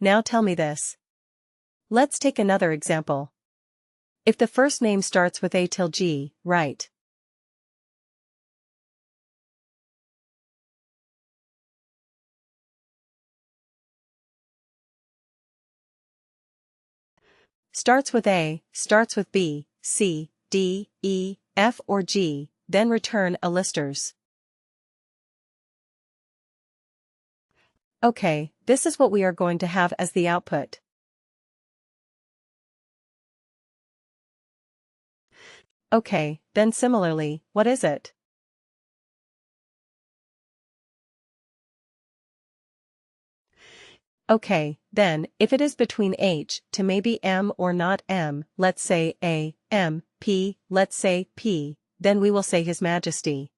Now tell me this. Let's take another example. If the first name starts with A till G, write starts with A, starts with B, C, D, E, F or G, then return a listers. Okay, this is what we are going to have as the output. Okay, then similarly, what is it? Okay, then, if it is between H to maybe M or not M, let's say A, M, P, let's say P, then we will say His Majesty.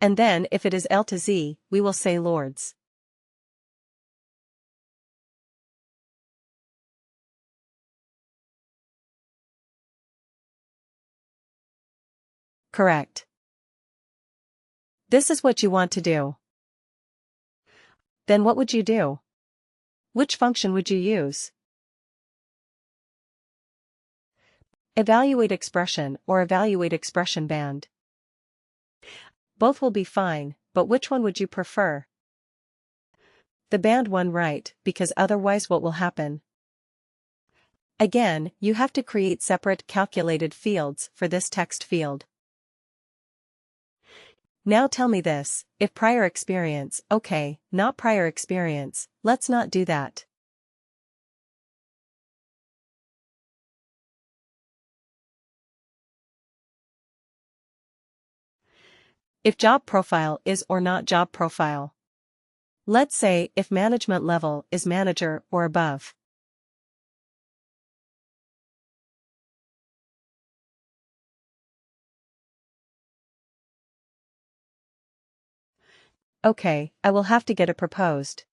And then if it is L to Z, we will say Lords. Correct. This is what you want to do. Then what would you do? Which function would you use? Evaluate expression or evaluate expression band. Both will be fine, but which one would you prefer? The band one, right, because otherwise what will happen? Again, you have to create separate calculated fields for this text field. Now tell me this, if prior experience, okay, not prior experience, let's not do that. If job profile is or not job profile. Let's say if management level is manager or above. Okay, I will have to get it proposed.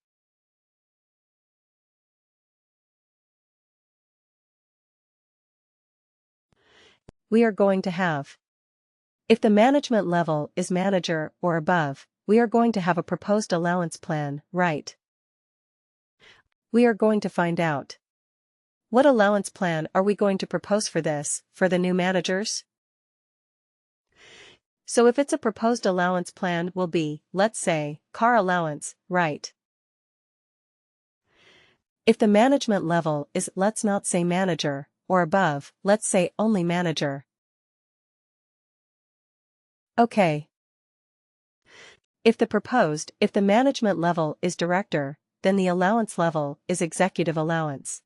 We are going to have. If the management level is manager or above, we are going to have a proposed allowance plan, right? We are going to find out. What allowance plan are we going to propose for this, for the new managers? So if it's a proposed allowance plan will be, let's say, car allowance, right? If the management level is, let's not say manager, or above, let's say only manager. Okay. If the management level is director, then the allowance level is executive allowance.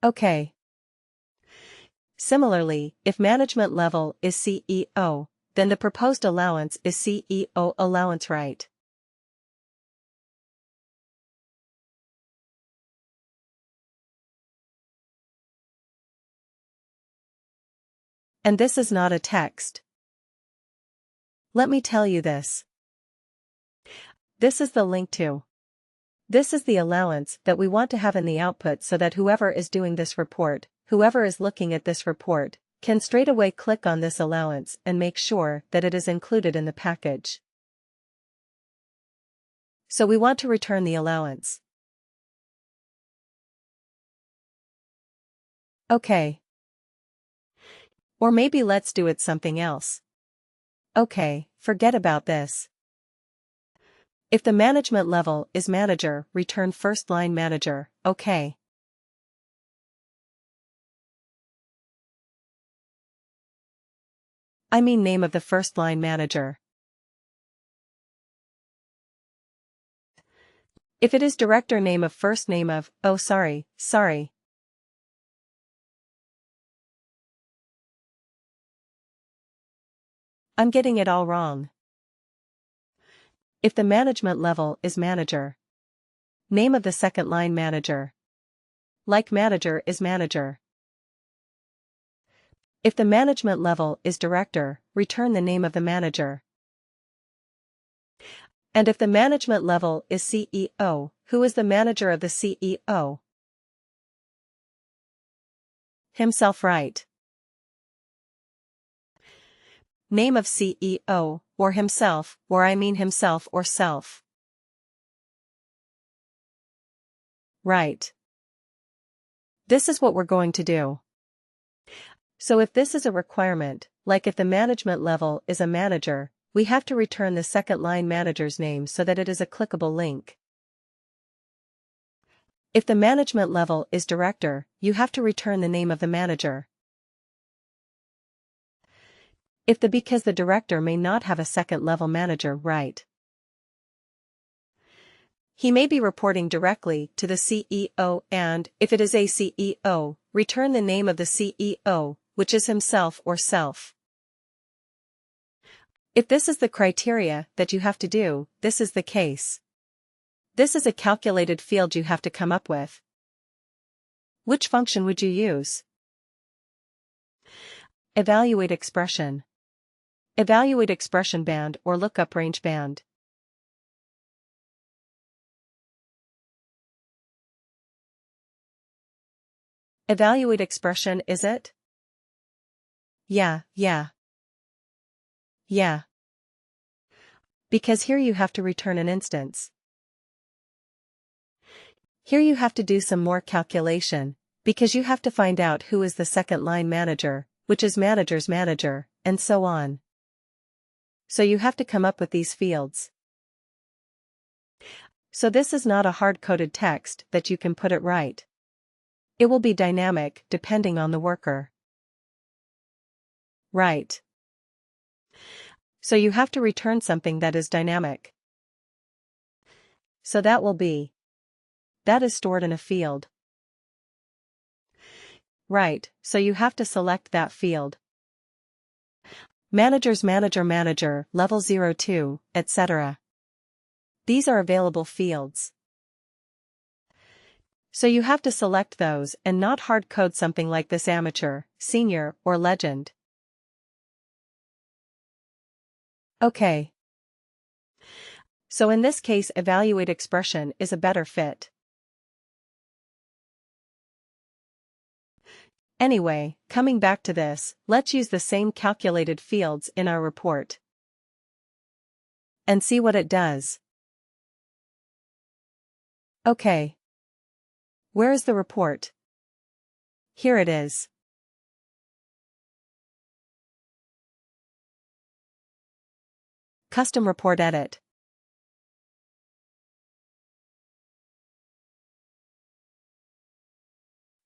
Okay. Similarly, if management level is CEO, then the proposed allowance is CEO allowance, right? And this is not a text. Let me tell you this. This is the link to. This is the allowance that we want to have in the output so that whoever is doing this report, whoever is looking at this report, can straight away click on this allowance and make sure that it is included in the package. So we want to return the allowance. Okay. Or maybe let's do it something else. Okay, forget about this. If the management level is manager, return first line manager, okay. I mean name of the first line manager. If it is director, name of first name of, oh sorry. I'm getting it all wrong. If the management level is manager. Name of the second line manager. Like manager is manager. If the management level is director, return the name of the manager. And if the management level is CEO, who is the manager of the CEO? Himself, right? Name of CEO, or himself, or I mean himself or self. Right. This is what we're going to do. So if this is a requirement, like if the management level is a manager, we have to return the second line manager's name so that it is a clickable link. If the management level is director, you have to return the name of the manager. Because the director may not have a second level manager, right? He may be reporting directly to the CEO, and, if it is a CEO, return the name of the CEO, which is himself or self. If this is the criteria that you have to do, this is the case. This is a calculated field you have to come up with. Which function would you use? Evaluate expression. Evaluate expression band or lookup range band. Evaluate expression, is it? Yeah. Because here you have to return an instance. Here you have to do some more calculation, because you have to find out who is the second line manager, which is manager's manager, and so on. So you have to come up with these fields. So this is not a hard-coded text that you can put it right. It will be dynamic depending on the worker. Right. So you have to return something that is dynamic. So that will be. That is stored in a field. Right, so you have to select that field. Managers manager, level 02, etc. These are available fields. So you have to select those and not hard code something like this: amateur, senior, or legend. Okay. So in this case, evaluate expression is a better fit. Anyway, coming back to this, let's use the same calculated fields in our report. And see what it does. Okay. Where is the report? Here it is. Custom report edit.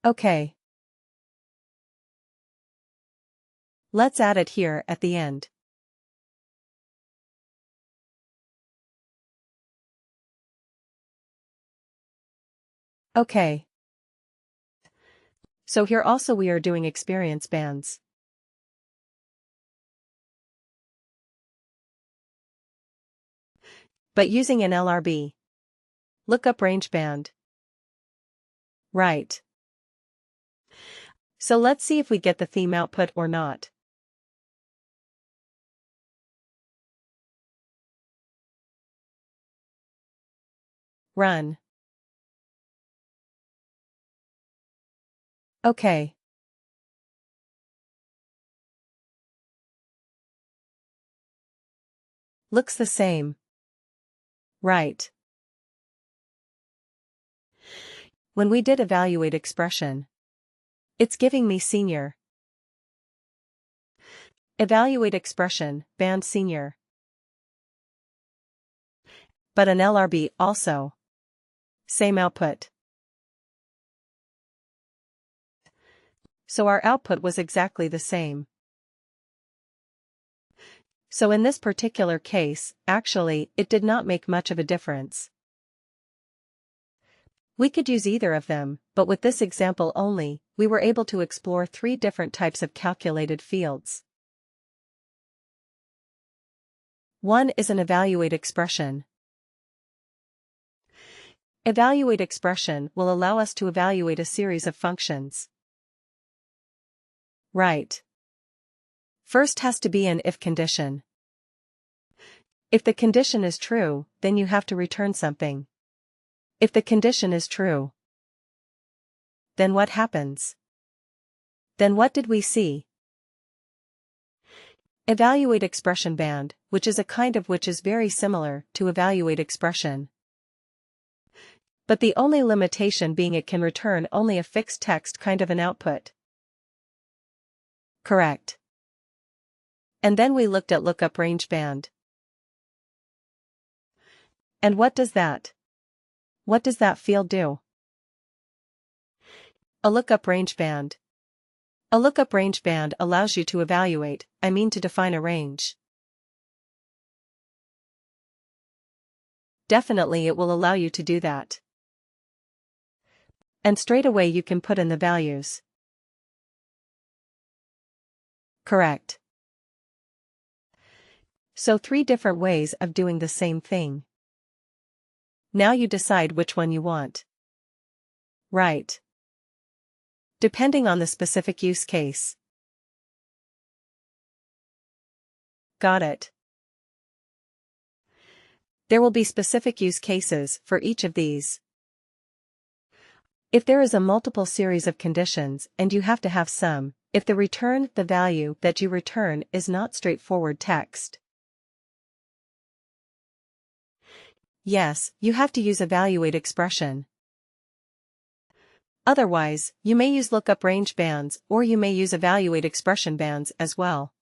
Okay. Let's add it here at the end. Okay. So here also we are doing experience bands. But using an LRB. Lookup range band. Right. So let's see if we get the theme output or not. Run. Okay. Looks the same. Right. When we did evaluate expression, it's giving me senior. Evaluate expression, band senior. But an LRB also. Same output. So our output was exactly the same. So in this particular case, actually, it did not make much of a difference. We could use either of them, but with this example only, we were able to explore 3 different types of calculated fields. One is an evaluate expression. Evaluate expression will allow us to evaluate a series of functions. Right. First has to be an if condition. If the condition is true, then you have to return something. If the condition is true, then what happens? Then what did we see? Evaluate expression band, which is a kind of which is very similar to evaluate expression. But the only limitation being it can return only a fixed text kind of an output. Correct. And then we looked at lookup range band. And what does that? What does that field do? A lookup range band. A lookup range band allows you to evaluate, to define a range. Definitely it will allow you to do that. And straight away you can put in the values. Correct. So 3 different ways of doing the same thing. Now you decide which one you want. Right. Depending on the specific use case. Got it. There will be specific use cases for each of these. If there is a multiple series of conditions and you have to have some, if the value that you return is not straightforward text. Yes, you have to use evaluate expression. Otherwise, you may use lookup range bands or you may use evaluate expression bands as well.